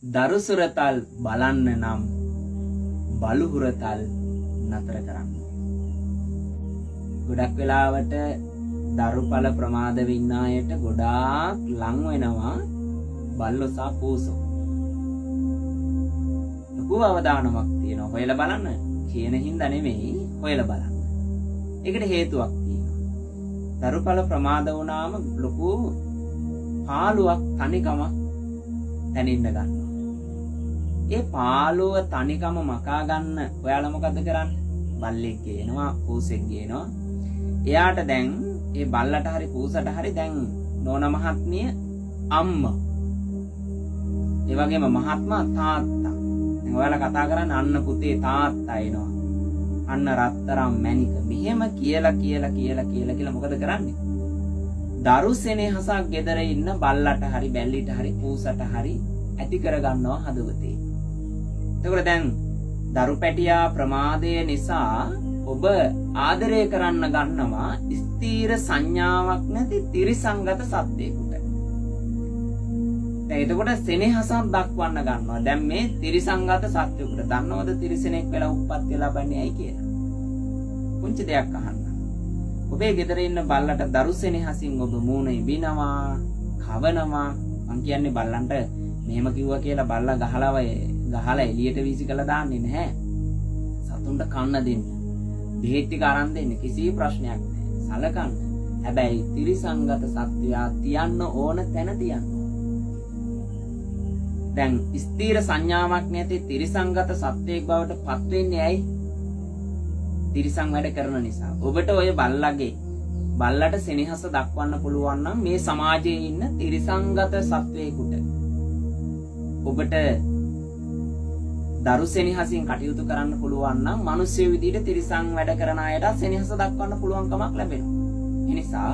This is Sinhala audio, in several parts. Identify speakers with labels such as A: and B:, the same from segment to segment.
A: දරු සුරතල් බලන්න නම් බලු හුරතල් නතර කරන්න. ගොඩක් වෙලාවට දරුඵල ප්‍රමාද වෙන්න අයට ගොඩාක් ලං වෙනවා බල්ලෝ සහ පූසෝ. ලොකු අවධානමක් තියෙනවා. හොයලා බලන්න කියන හින්දා නෙමෙයි, හොයලා බලන්න. ඒකට හේතුවක් තියෙනවා. දරුඵල ප්‍රමාද වුණාම ලොකු පාළුවක් තනිකම දැනෙන්න ගන්නවා. ඒ පාළුව තනිකම මකා ගන්න ඔයාලා මොකද කරන්නේ? බල්ලෙක් ගේනවා, පූසෙක් ගේනවා. එයාට දැන් ඒ බල්ලට හරි පූසට හරි දැන් නෝනා මහත්මිය අම්මා. ඒ වගේම මහත්මා තාත්තා. දැන් ඔයාලා කතා කරන්නේ අන්න පුතේ තාත්තා එනවා. අන්න රත්තරම් මැණික. මෙහෙම කියලා මොකද කරන්නේ? දරු සෙනෙහසක් ගෙදර ඉන්න බල්ලට හරි බැල්ලිට හරි පූසට හරි ඇති කර ගන්නවා හදවතේ. එතකොට දැන් දරු පැටියා ප්‍රමාදය නිසා ඔබ ආදරය කරන්න ගන්නවා ස්ථීර සංඥාවක් නැති ත්‍රිසංගත සත්‍යයකට. දැන් එතකොට සෙනෙහසක් දක්වන්න ගන්නවා. දැන් මේ ත්‍රිසංගත සත්‍යයකට දන්නවද ත්‍රිසෙනෙක් වෙලා උප්පත්ති ලබන්නේ ඇයි කියලා? පුංචි දෙයක් අහන්න. ඔබේ ගෙදර ඉන්න බල්ලට දරු සෙනෙහසින් ඔබ මූණ ඉබිනවා, කවනවා. මං කියන්නේ බල්ලන්ට මෙහෙම කිව්වා කියලා බල්ලා ගහලා එළියට වීසි කළා දාන්නේ නැහැ. සතුන්ට කන්න දෙන්න. බෙහෙත් ටික අරන් දෙන්න කිසි ප්‍රශ්නයක් නැහැ. සලකන්න. හැබැයි ත්‍රිසංගත සත්වයා තියන්න ඕන තැන තියන්න. දැන් ස්ථීර සංඥාවක් නැති ත්‍රිසංගත සත්වයක් බවට පත් වෙන්නේ ඇයි? ත්‍රිසං වැඩ කරන නිසා. ඔබට ඔය බල්ලට සෙනෙහස දක්වන්න පුළුවන් නම් මේ සමාජයේ ඉන්න ත්‍රිසංගත සත්වයෙකුට ඔබට දරු සෙනෙහසින් කටයුතු කරන්න පුළුවන් නම් මිනිස්සු විදිහට ත්‍රිසං වැඩ කරන අයට සෙනෙහස දක්වන්න පුළුවන්කමක් ලැබෙනවා. ඒ නිසා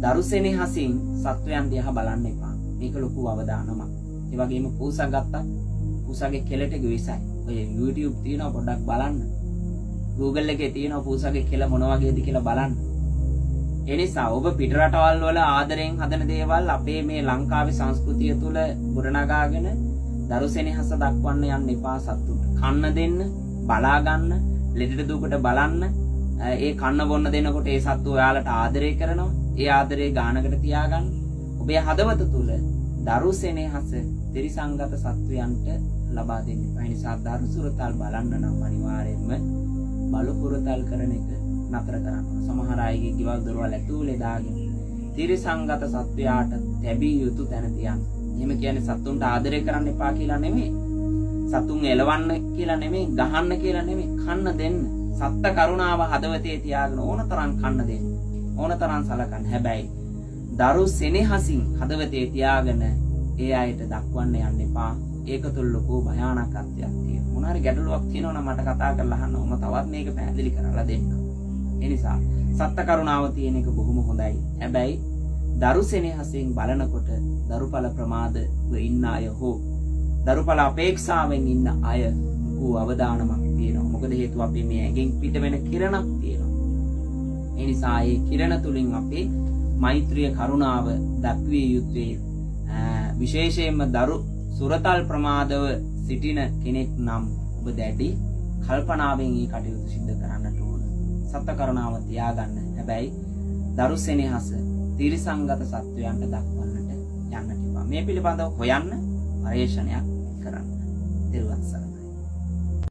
A: දරු සෙනෙහසින් සත්වයන් දිහා බලන්න එපා. මේක ලොකු අවදානමක්. ඒ වගේම පූසා ගත්තා. පූසාගේ කෙලට ගිවිසයි. ඔය YouTube තියෙනවා පොඩ්ඩක් බලන්න. Google එකේ තියෙනවා පූසාගේ කෙල මොන වගේද කියලා බලන්න. ඒ නිසා ඔබ පිට රටවල් වල ආදරෙන් හදන දේවල් අපේ මේ ලංකාවේ සංස්කෘතිය තුල ගොඩනගාගෙන දරු සෙනෙහස දක්වන්න යන්න එපා සතුට. කන්න දෙන්න, බලා ගන්න, ලෙඩට දුකට බලන්න. ඒ කන්න බොන්න දෙනකොට ඒ සත්තු ඔයාලට ආදරය කරනවා. ඒ ආදරේ ගානකට තියාගන්න. ඔබේ හදවත තුල දරු සෙනෙහස ත්‍රිසංගත සත්වයන්ට ලබා දෙන්න. ඒ නිසා දරු සුරතල් බලන්න නම් අනිවාර්යයෙන්ම බලු පුරතල් කරන එක නතර කරන්න. සමහර අයගේ ගෙවල් දොරවල් ඇතුලේ දාගෙන ත්‍රිසංගත සත්වයාට තැබිය යුතු තැන තියන්න. එහෙම කියන්නේ සතුන්ට ආදරය කරන්න එපා කියලා නෙමෙයි. සතුන් එලවන්න කියලා නෙමෙයි, ගහන්න කියලා නෙමෙයි, කන්න දෙන්න. සත්ත කරුණාව හදවතේ තියාගෙන ඕනතරම් කන්න දෙන්න. ඕනතරම් සලකන්න. හැබැයි දරු සෙනෙහසින් හදවතේ තියාගෙන ඒ අයට දක්වන්න යන්න එපා. ඒක තුල ලොකු භයානකත්වයක් තියෙනවා. මොන හරි ගැටලුවක් තියෙනවා නම් මට කතා කරලා අහන්න. මම තවත් මේක පැහැදිලි කරලා දෙන්නම්. ඒ නිසා සත්ත කරුණාව තියෙන එක බොහොම හොඳයි. හැබැයි දරු සෙනෙහසින් බලනකොට දරුඵල ප්‍රමාදව ඉන්න අය හෝ දරුඵල අපේක්ෂාවෙන් ඉන්න අය ලොකු අවදානමක් තියෙනවා. මොකද හේතුව අපි මේ ඇඟෙන් පිට වෙන කිරණක් තියෙනවා. ඒ නිසා ඒ කිරණ තුලින් අපි මෛත්‍රිය කරුණාව දක්විය යුත්තේ. විශේෂයෙන්ම දරු සුරතල් ප්‍රමාදව සිටින කෙනෙක් නම් ඔබ දැඩි කල්පනාවෙන් මේ කටයුතු සිදු කරන්නට ඕන. සත්‍ය කරුණාව තියාගන්න. හැබැයි දරු සෙනෙහස ත්‍රිසංගත සත්වයන්ට දක්වන්නට යන්නට එපා. මේ පිළිබඳව හොයන්න පරේක්ෂණයක්